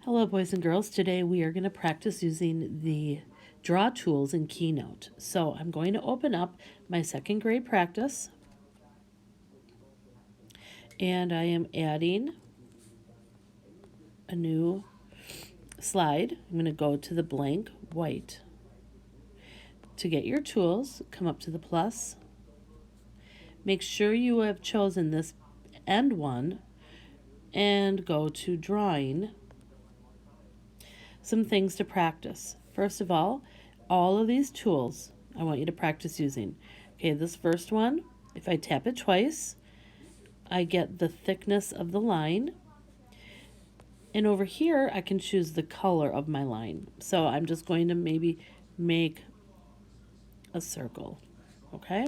Hello boys and girls, today we are going to practice using the draw tools in Keynote. So I'm going to open up my second grade practice and I am adding a new slide. I'm going to go to the blank white. To get your tools, come up to the plus. Make sure you have chosen this end one and go to drawing. Some things to practice. First of all of these tools I want you to practice using. Okay, this first one, if I tap it twice, I get the thickness of the line. And over here, I can choose the color of my line. So I'm just going to maybe make a circle, okay?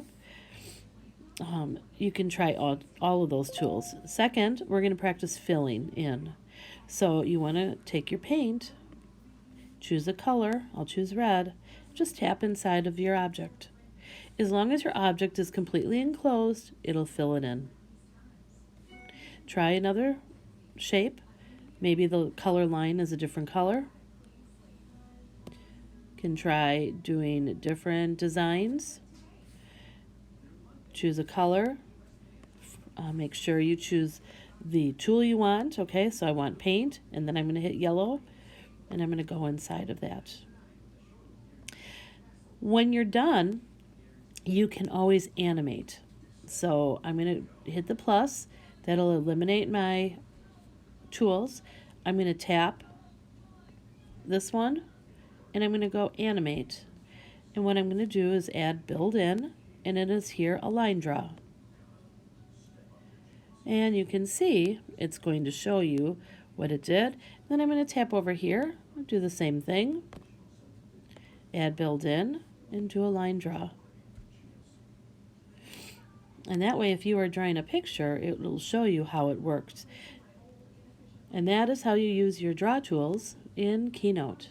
You can try all of those tools. Second, we're going to practice filling in. So you want to take your paint, choose a color. I'll choose red. Just tap inside of your object. As long as your object is completely enclosed, it'll fill it in. Try another shape. Maybe the color line is a different color. Can try doing different designs. Choose a color. Make sure you choose the tool you want. Okay, so I want paint, and then I'm going to hit yellow, and I'm going to go inside of that. When you're done, you can always animate. So I'm going to hit the plus. That'll eliminate my tools. I'm going to tap this one, and I'm going to go animate. And what I'm going to do is add build in, and it is here a line draw. And you can see it's going to show you what it did. Then I'm going to tap over here, do the same thing, add build in, and do a line draw. And that way, if you are drawing a picture, it will show you how it works. And that is how you use your draw tools in Keynote.